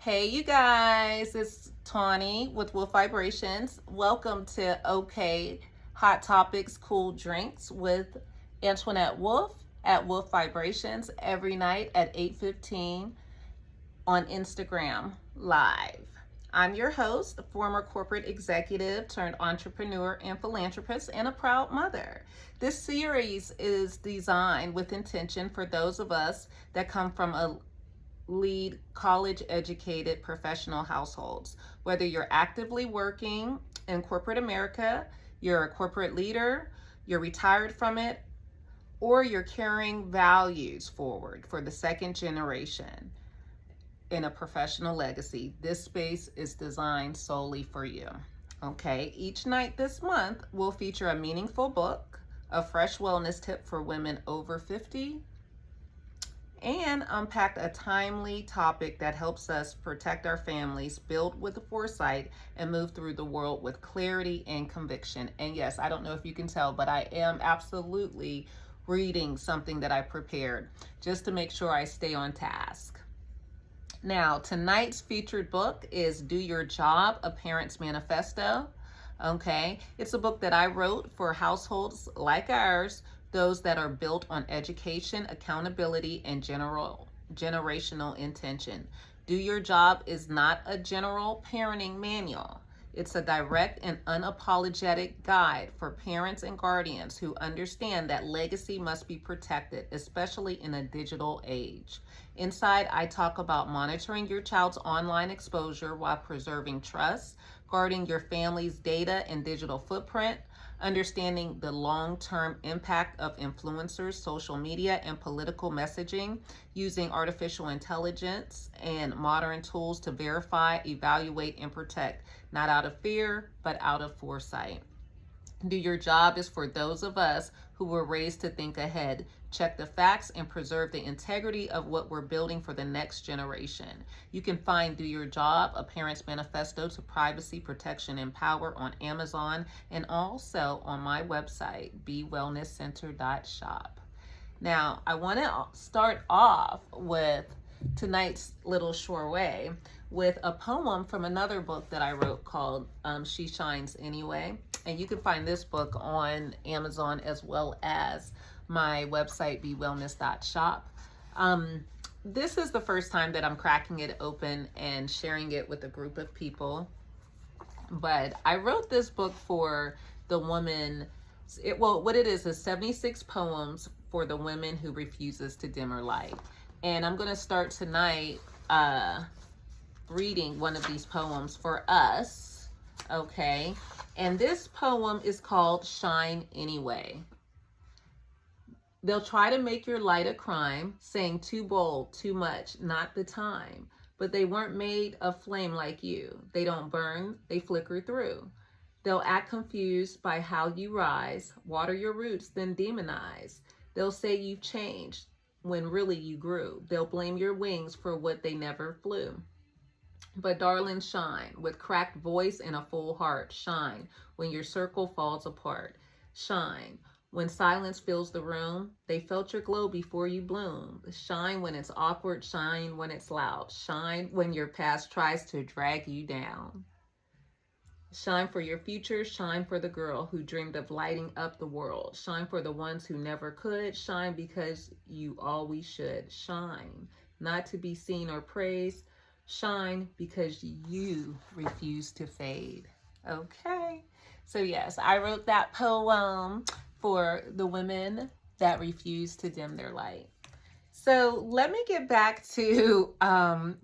Hey, you guys, it's Tawny with Wolf Vibrations. Welcome to OK Hot Topics, Cool Drinks with Antoinette Wolf at Wolf Vibrations every night at 8:15 on Instagram Live. I'm your host, former corporate executive turned entrepreneur and philanthropist, and a proud mother. This series is designed with intention for those of us that come from a lead college educated professional households. Whether you're actively working in corporate America, you're a corporate leader, you're retired from it, or you're carrying values forward for the second generation in a professional legacy, this space is designed solely for you. Okay, each night this month will feature a meaningful book, a fresh wellness tip for women over 50, and unpacked a timely topic that helps us protect our families, build with foresight, and move through the world with clarity and conviction. And yes, I don't know if you can tell, but I am absolutely reading something that I prepared just to make sure I stay on task. Now, tonight's featured book is Do Your Job, A Parent's Manifesto. Okay, it's a book that I wrote for households like ours, those that are built on education, accountability, and generational intention. Do Your Job is not a general parenting manual. It's a direct and unapologetic guide for parents and guardians who understand that legacy must be protected, especially in a digital age. Inside, I talk about monitoring your child's online exposure while preserving trust, guarding your family's data and digital footprint, understanding the long-term impact of influencers, social media, and political messaging, using artificial intelligence and modern tools to verify, evaluate, and protect, not out of fear, but out of foresight. Do Your Job is for those of us who were raised to think ahead, check the facts, and preserve the integrity of what we're building for the next generation. You can find Do Your Job, A Parent's Manifesto to Privacy, Protection, and Power on Amazon and also on my website, bewellnesscenter.shop. Now, I want to start off with tonight's little soiree with a poem from another book that I wrote called She Shines Anyway. And you can find this book on Amazon as well as my website, bewellness.shop. This is the first time that I'm cracking it open and sharing it with a group of people. But I wrote this book for the woman. What it is 76 poems for the women who refuses to dim her light. And I'm going to start tonight reading one of these poems for us. Okay. And this poem is called Shine Anyway. They'll try to make your light a crime, saying too bold, too much, not the time. But they weren't made of flame like you. They don't burn, they flicker through. They'll act confused by how you rise, water your roots, then demonize. They'll say you've changed when really you grew. They'll blame your wings for what they never flew. But darling, shine with cracked voice and a full heart. Shine when your circle falls apart. Shine when silence fills the room. They felt your glow before you bloom. Shine when it's awkward. Shine when it's loud. Shine when your past tries to drag you down. Shine for your future. Shine for the girl who dreamed of lighting up the world. Shine for the ones who never could. Shine because you always should. Shine, not to be seen or praised. Shine because you refuse to fade. Okay. So yes, I wrote that poem for the women that refuse to dim their light. So let me get back to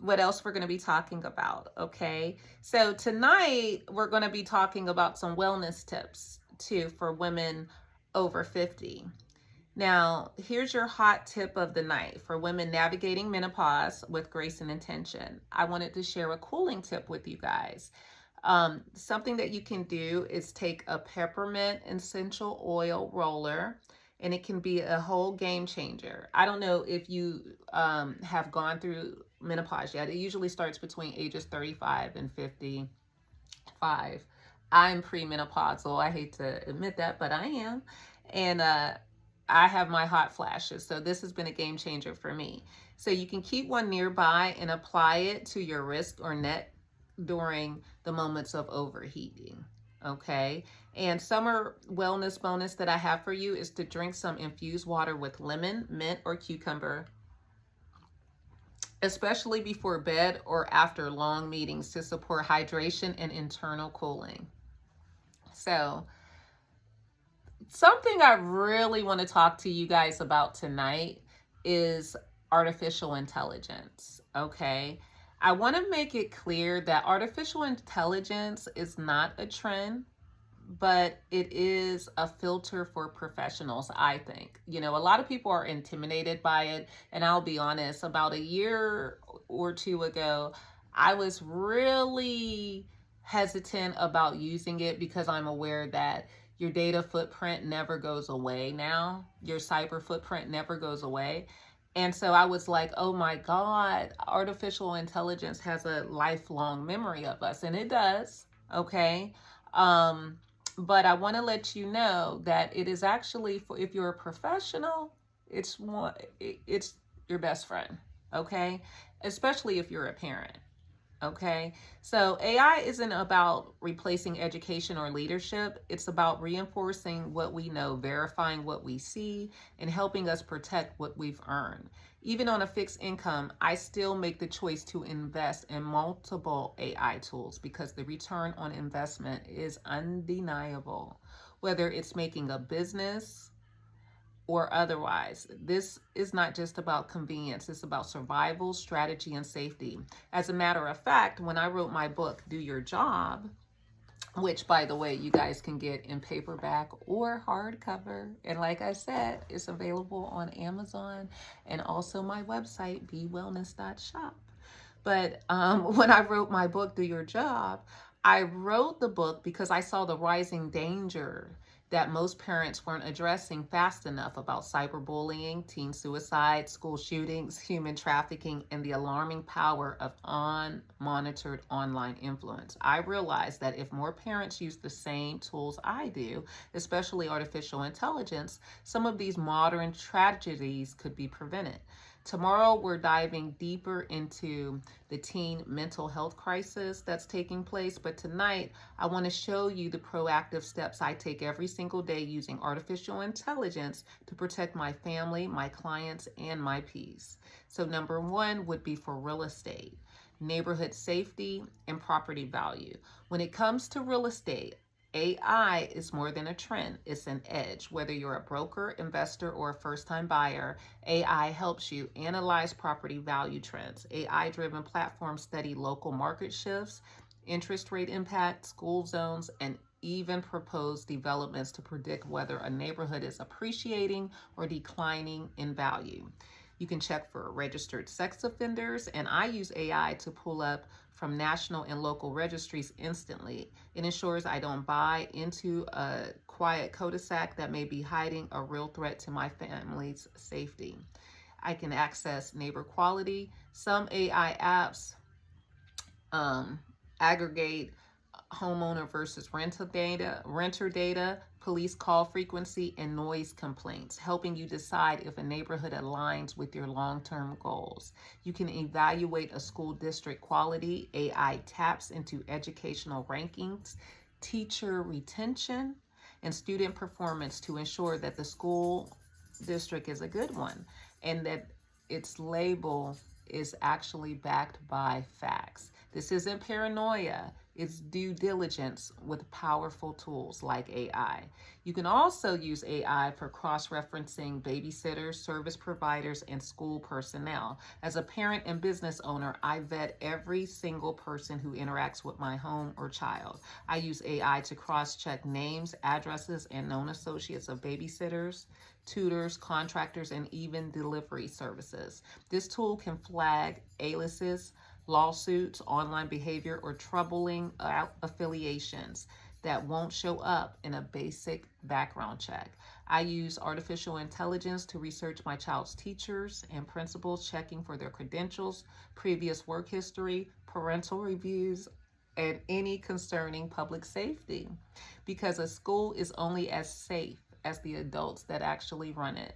what else we're going to be talking about. Okay. So tonight we're going to be talking about some wellness tips too for women over 50. Now, here's your hot tip of the night for women navigating menopause with grace and intention. I wanted to share a cooling tip with you guys. Something that you can do is take a peppermint essential oil roller, and it can be a whole game changer. I don't know if you have gone through menopause yet. It usually starts between ages 35 and 55. I'm premenopausal. I hate to admit that, but I am. And I have my hot flashes. So this has been a game changer for me. So you can keep one nearby and apply it to your wrist or neck during the moments of overheating. Okay. And summer wellness bonus that I have for you is to drink some infused water with lemon, mint, or cucumber, especially before bed or after long meetings to support hydration and internal cooling. So, something I really want to talk to you guys about tonight is artificial intelligence. Okay. I want to make it clear that artificial intelligence is not a trend, but it is a filter for professionals, I think. You know, a lot of people are intimidated by it. And I'll be honest, about a year or two ago, I was really hesitant about using it because I'm aware that your data footprint never goes away now. Your cyber footprint never goes away. And so I was like, oh my God, artificial intelligence has a lifelong memory of us. And it does. Okay. But I want to let you know that it is actually, for if you're a professional, it's your best friend. Okay. Especially if you're a parent. Okay, so AI isn't about replacing education or leadership. It's about reinforcing what we know, verifying what we see, and helping us protect what we've earned. Even on a fixed income, I still make the choice to invest in multiple AI tools because the return on investment is undeniable. Whether it's making a business, or otherwise. This is not just about convenience, it's about survival, strategy, and safety. As a matter of fact, when I wrote my book, Do Your Job, which, by the way, you guys can get in paperback or hardcover. And like I said, it's available on Amazon and also my website, bewellness.shop. But when I wrote my book, Do Your Job, I wrote the book because I saw the rising danger that most parents weren't addressing fast enough about cyberbullying, teen suicide, school shootings, human trafficking, and the alarming power of unmonitored online influence. I realized that if more parents use the same tools I do, especially artificial intelligence, some of these modern tragedies could be prevented. Tomorrow, we're diving deeper into the teen mental health crisis that's taking place. But tonight, I want to show you the proactive steps I take every single day using artificial intelligence to protect my family, my clients, and my peace. So, number one would be for real estate, neighborhood safety, and property value. When it comes to real estate, AI is more than a trend, it's an edge. Whether you're a broker, investor, or a first time buyer, AI helps you analyze property value trends. AI driven platforms study local market shifts, interest rate impact, school zones, and even propose developments to predict whether a neighborhood is appreciating or declining in value. You can check for registered sex offenders, and I use AI to pull up from national and local registries instantly. It ensures I don't buy into a quiet cul-de-sac that may be hiding a real threat to my family's safety. I can access neighbor quality. Some AI apps aggregate homeowner versus renter data, police call frequency, and noise complaints, helping you decide if a neighborhood aligns with your long-term goals. You can evaluate a school district quality. AI taps into educational rankings, teacher retention, and student performance to ensure that the school district is a good one and that its label is actually backed by facts. This isn't paranoia. It's due diligence with powerful tools like AI. You can also use AI for cross-referencing babysitters, service providers, and school personnel. As a parent and business owner, I vet every single person who interacts with my home or child. I use AI to cross-check names, addresses, and known associates of babysitters, tutors, contractors, and even delivery services. This tool can flag aliases, lawsuits, online behavior, or troubling affiliations that won't show up in a basic background check. I use artificial intelligence to research my child's teachers and principals, checking for their credentials, previous work history, parental reviews, and any concerning public safety. Because a school is only as safe as the adults that actually run it.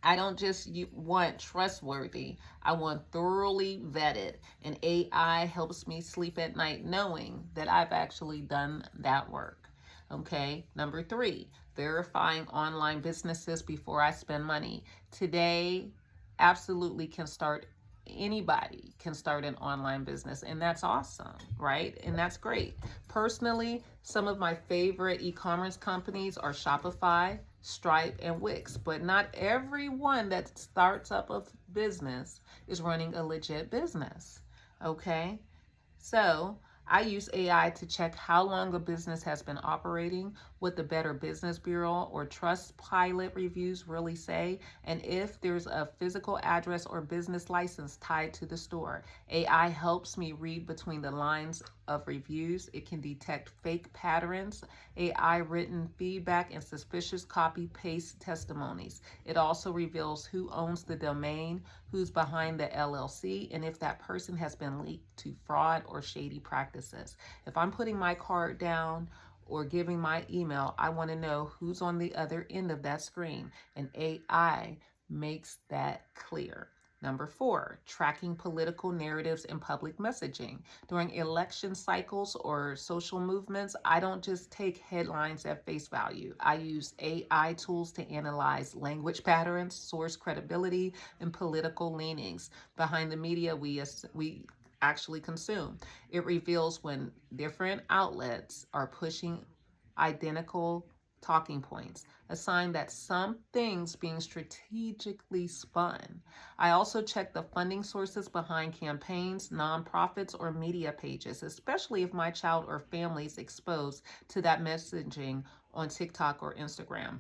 I don't just want trustworthy. I want thoroughly vetted. And AI helps me sleep at night knowing that I've actually done that work. Okay. Number three, verifying online businesses before I spend money. Today, absolutely can start anybody can start an online business, and that's awesome, right? And that's great. Personally, some of my favorite e-commerce companies are Shopify, Stripe, and Wix, but not everyone that starts up a business is running a legit business. Okay. So I use AI to check how long a business has been operating, what the Better Business Bureau or Trust Pilot reviews really say, and if there's a physical address or business license tied to the store. AI helps me read between the lines of reviews. It can detect fake patterns, AI written feedback, and suspicious copy paste testimonies. It also reveals who owns the domain, who's behind the LLC, and if that person has been linked to fraud or shady practices. If I'm putting my card down or giving my email, I want to know who's on the other end of that screen, and AI makes that clear. Number four, tracking political narratives and public messaging. During election cycles or social movements, I don't just take headlines at face value. I use AI tools to analyze language patterns, source credibility, and political leanings behind the media we actually consume. It reveals when different outlets are pushing identical talking points, a sign that something's being strategically spun. I also check the funding sources behind campaigns, nonprofits, or media pages, especially if my child or family is exposed to that messaging on TikTok or Instagram.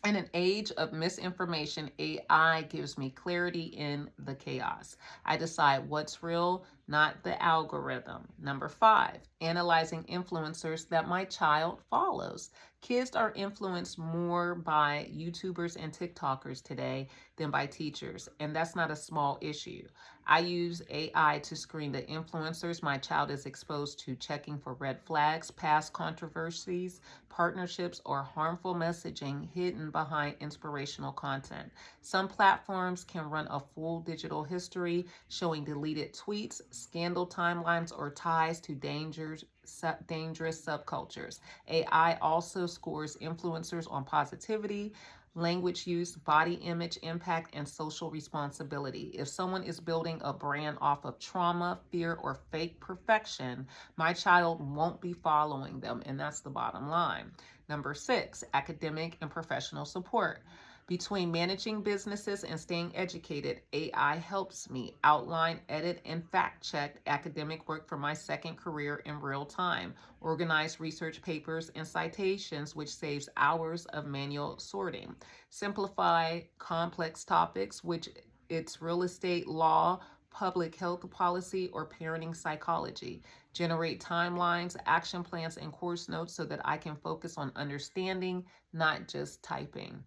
In an age of misinformation, AI gives me clarity in the chaos. I decide what's real, not the algorithm. Number five, analyzing influencers that my child follows. Kids are influenced more by YouTubers and TikTokers today than by teachers, and that's not a small issue. I use AI to screen the influencers my child is exposed to, checking for red flags, past controversies, partnerships, or harmful messaging hidden behind inspirational content. Some platforms can run a full digital history showing deleted tweets, scandal timelines, or ties to dangerous subcultures. AI also scores influencers on positivity, language use, body image impact, and social responsibility. If someone is building a brand off of trauma, fear, or fake perfection, my child won't be following them, and that's the bottom line. Number six, academic and professional support. Between managing businesses and staying educated, AI helps me outline, edit, and fact check academic work for my second career in real time, organize research papers and citations, which saves hours of manual sorting, simplify complex topics, which it's real estate law, public health policy, or parenting psychology, generate timelines, action plans, and course notes so that I can focus on understanding, not just typing.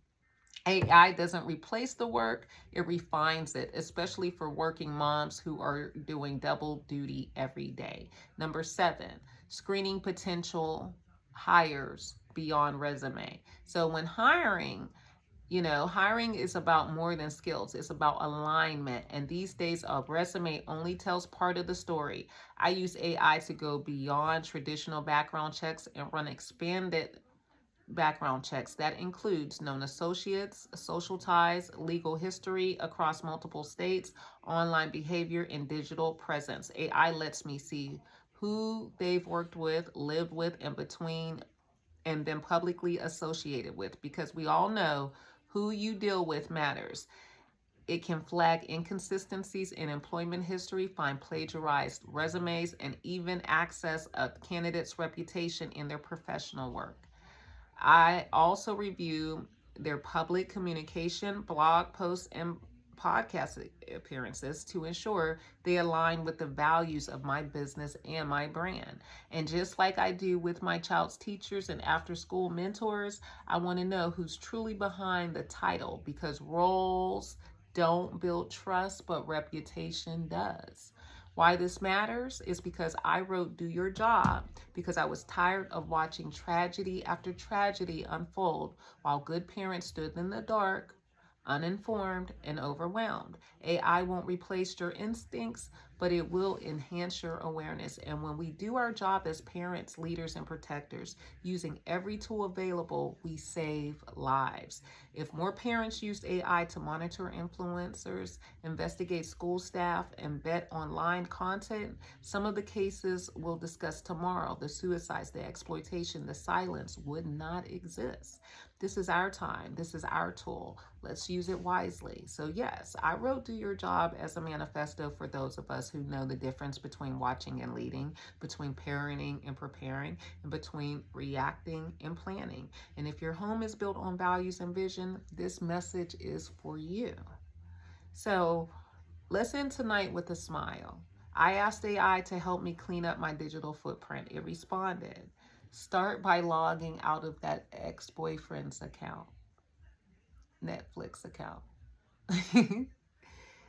AI doesn't replace the work, it refines it, especially for working moms who are doing double duty every day. Number seven, screening potential hires beyond resume. So when hiring is about more than skills. It's about alignment. And these days, a resume only tells part of the story. I use AI to go beyond traditional background checks and run expanded background checks. That includes known associates, social ties, legal history across multiple states, online behavior, and digital presence. AI lets me see who they've worked with, lived with, and between and been publicly associated with, because we all know who you deal with matters. It can flag inconsistencies in employment history, find plagiarized resumes, and even access a candidate's reputation in their professional work. I also review their public communication, blog posts, and podcast appearances to ensure they align with the values of my business and my brand. And just like I do with my child's teachers and after school mentors, I want to know who's truly behind the title, because roles don't build trust, but reputation does. Why this matters is because I wrote Do Your Job because I was tired of watching tragedy after tragedy unfold while good parents stood in the dark, uninformed, and overwhelmed. AI won't replace your instincts, but it will enhance your awareness. And when we do our job as parents, leaders, and protectors, using every tool available, we save lives. If more parents used AI to monitor influencers, investigate school staff, and vet online content, some of the cases we'll discuss tomorrow, the suicides, the exploitation, the silence, would not exist. This is our time. This is our tool. Let's use it wisely. So yes, I wrote Do Your Job as a manifesto for those of us who know the difference between watching and leading, between parenting and preparing, and between reacting and planning. And if your home is built on values and vision, this message is for you. So let's end tonight with a smile. I asked AI to help me clean up my digital footprint. It responded. Start by logging out of that ex-boyfriend's account, Netflix account.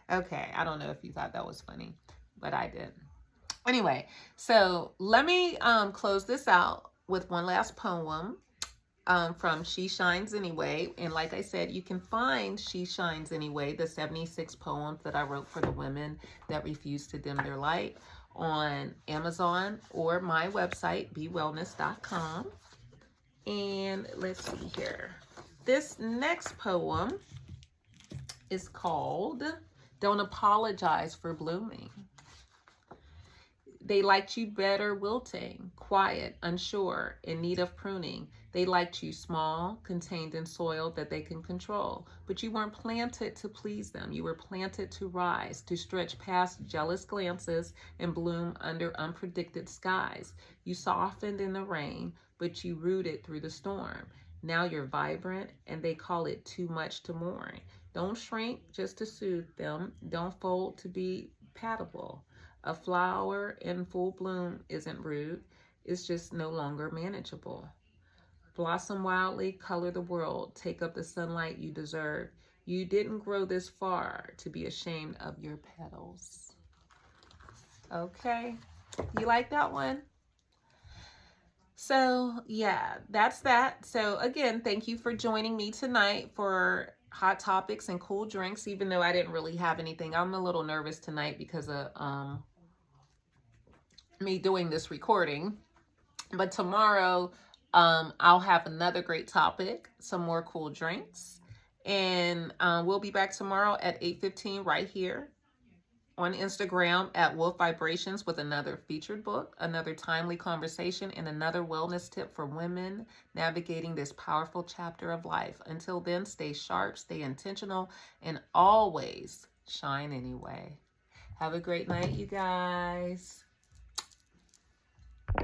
Okay, I don't know if you thought that was funny, but I did. Anyway, so let me close this out with one last poem from She Shines Anyway. And like I said, you can find She Shines Anyway, the 76 poems that I wrote for the women that refuse to dim their light, on Amazon or my website, bewellness.com. And let's see here. This next poem is called Don't Apologize for Blooming. They liked you better wilting, quiet, unsure, in need of pruning. They liked you small, contained in soil that they can control. But you weren't planted to please them. You were planted to rise, to stretch past jealous glances and bloom under unpredicted skies. You softened in the rain, but you rooted through the storm. Now you're vibrant, and they call it too much to mourn. Don't shrink just to soothe them. Don't fold to be patable. A flower in full bloom isn't rude. It's just no longer manageable. Blossom wildly, color the world. Take up the sunlight you deserve. You didn't grow this far to be ashamed of your petals. Okay, you like that one? So yeah, that's that. So again, thank you for joining me tonight for hot topics and cool drinks, even though I didn't really have anything. I'm a little nervous tonight because of me doing this recording. But tomorrow, I'll have another great topic, some more cool drinks. And we'll be back tomorrow at 8:15 right here on Instagram at Wolf Vibrations with another featured book, another timely conversation, and another wellness tip for women navigating this powerful chapter of life. Until then, stay sharp, stay intentional, and always shine anyway. Have a great night, you guys.